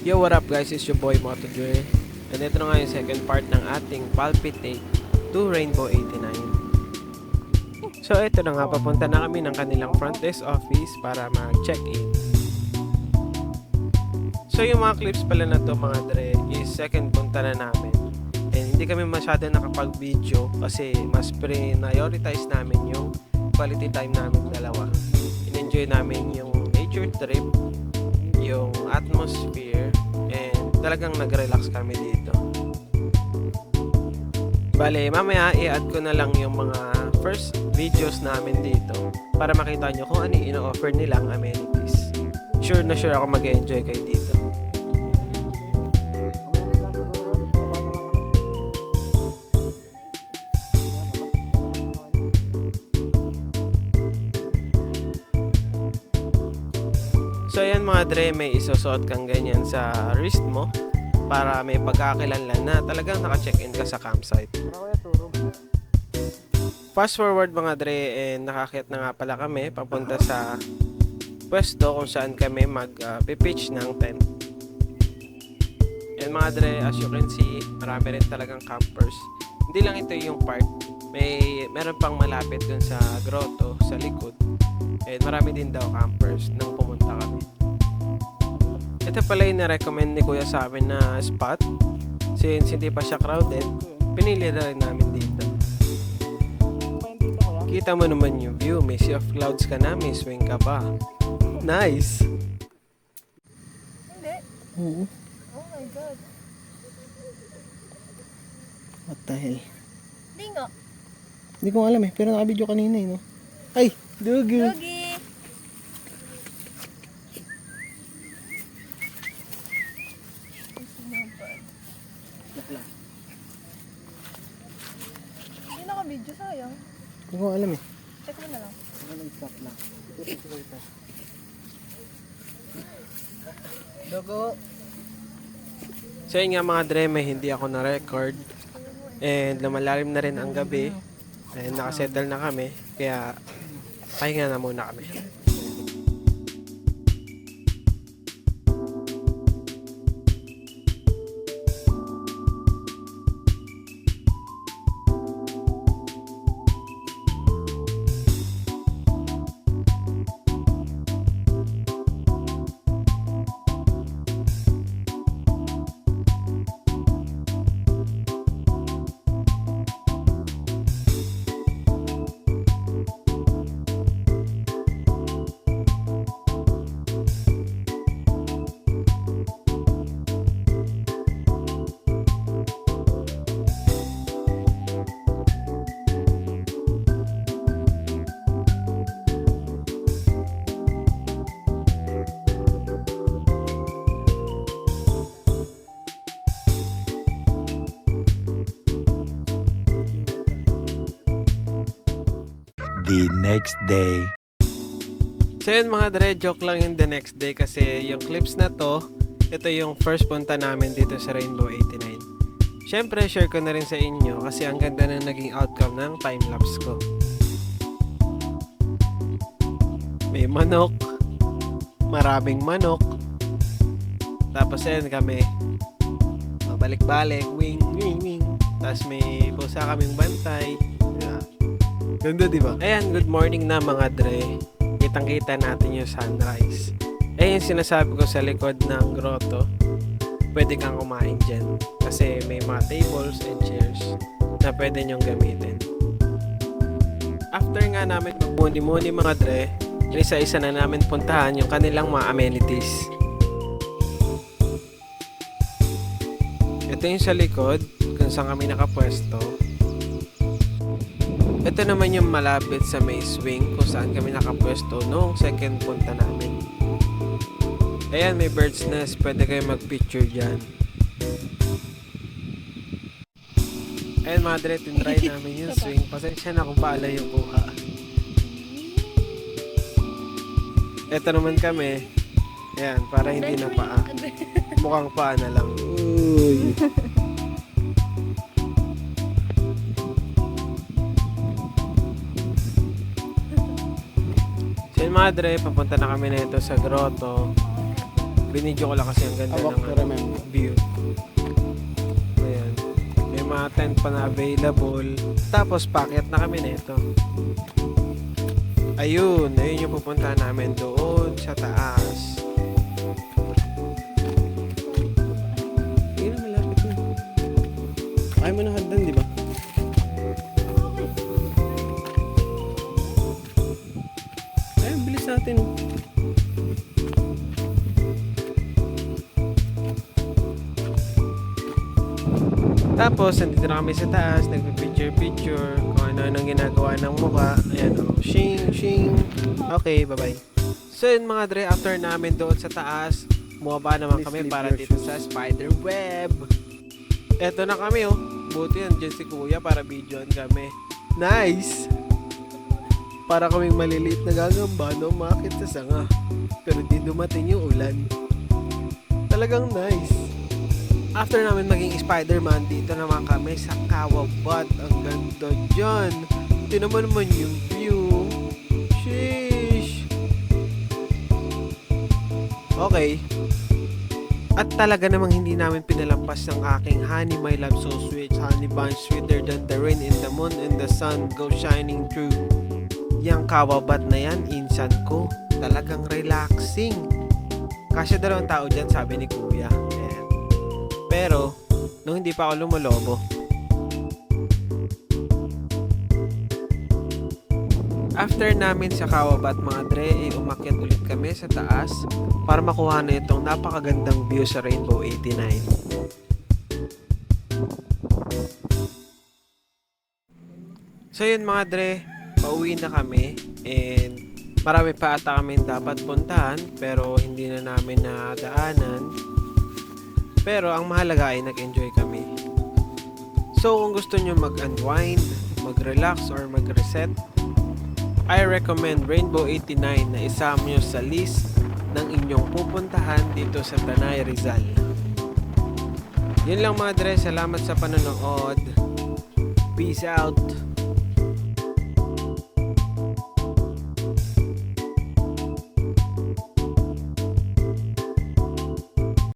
Yo, what up guys? It's your boy MotoJoy. And ito na nga yung second part ng ating Palpitate to Rainbow 89. So ito na nga, papunta na kami ng kanilang front desk office para mag-check-in. So yung mga clips pala na to mga dre is second punta na namin. And hindi kami masyado nakapag-video kasi mas prioritize namin yung quality time namin dalawa. In-enjoy namin yung nature trip, yung atmosphere, and talagang nag-relax kami dito. Bale, mamaya i-add ko na lang yung mga first videos namin dito para makita nyo kung ano yung ino-offer nilang amenities. Sure na sure ako mag-enjoy kayo dito. So ayan mga dre, may isusuot kang ganyan sa wrist mo para may pagkakakilanlan na talagang naka-check-in ka sa campsite. Fast forward mga dre, and nakakit na nga pala kami papunta sa pwesto kung saan kami mag-pitch ng tent. And mga dre, as you can see, marami rin talagang campers. Hindi lang ito yung part, meron pang malapit dun sa grotto sa likod. And marami din daw campers nung pumunta kami. Ito pala yung na-recommend ni Kuya sa amin na spot. Since hindi pa siya crowded, pinili na rin namin dito. Kita mo naman yung view, may sea of clouds ka na, may swing ka pa. Nice! Hindi. Oo. Oh my God. What the hell? Hindi nga. Hindi ko alam pero naka-video kanina no? Ay! Dugi! Lugi. Hindi naka-video, sayang. Hindi ko alam Check mo na lang. Dogo! So yun nga mga dre, may hindi ako na-record. And lumalalim na rin ang gabi. And nakasettle na kami. Kaya pahinga na muna kami. The next day. So yun mga dre, joke lang yung the next day kasi yung clips na to, ito yung first punta namin dito sa Rainbow 89. Syempre, share ko na rin sa inyo kasi ang ganda na naging outcome ng time-lapse ko. May manok, maraming manok, tapos ayun kami, mabalik-balik, wing, wing, wing, tapos may pusa kaming bantay. Yeah. Ganda diba? Ayan, good morning na mga dre. Kitang-kita natin yung sunrise. Ayan sinasabi ko sa likod ng grotto. Pwede kang kumain dyan. Kasi may mga tables and chairs na pwede nyong gamitin. After nga namin magmuni-muni mga dre, isa-isa na namin puntahan yung kanilang mga amenities. Ito yung sa likod, kung saan kami nakapwesto. Ito naman yung malapit sa may swing kung saan kami nakapwesto noong second punta namin. Ayan, may bird's nest. Pwede kayo mag-picture dyan. Ayan mga dre, tinry namin yung swing. Pasensya na kung paala yung kuha. Ito naman kami. Ayan, para hindi na paa. Mukhang paa na lang. Uy. So yun mga dre, papunta na kami nito sa grotto. Binidyo ko lang kasi ang ganda I walk ng to ano, remember. view. Ayan. May mga tent pa na available. Tapos packet na kami nito. Ayun yung pupuntahan namin doon sa taas. Ayun, malapit na. Ayaw mo na hagdan, di ba? Ayun, bilis natin. Tapos, nandito na kami sa taas, nagpipicture-picture, kung ano-anong ginagawa ng mukha. Ayan o, shing, shing. Okay, bye-bye. So yun mga dre, after namin doon sa taas, bumaba naman Please kami leave para your dito shoes. sa spider web. Eto na kami oh. Buti nandiyan si kuya para videoan kami. Nice! Para kaming maliliit na gagamba na umakit sa sanga. Pero di dumating yung ulan. Talagang nice. After namin maging Spider-Man, dito naman kami sa Kawabat. Ang ganda dyan. Tingnan mo naman yung view. Sheesh. Okay. At talaga namang hindi namin pinalampas ng aking honey, my love so sweet. Honey bun sweeter than the rain in the moon and the sun go shining through. Yang Kawabat na yan, insan ko. Talagang relaxing. Kasi 2 tao dyan, sabi ni kuya. Ayan. Pero, nung hindi pa ako lumolobo, after namin sa Kawabat mga dre, umakyat ulit kami sa taas para makuha na itong napakagandang view sa Rainbow 89. So yun mga dre, pauwi na kami and marami pa ata kami dapat puntahan pero hindi na namin nadaanan. Pero ang mahalaga ay nag-enjoy kami. So kung gusto nyo mag-unwind, mag-relax or mag-reset, I recommend Rainbow 89 na isama nyo sa list ng inyong pupuntahan dito sa Tanay, Rizal. Yun lang mga dre, salamat sa panonood. Peace out!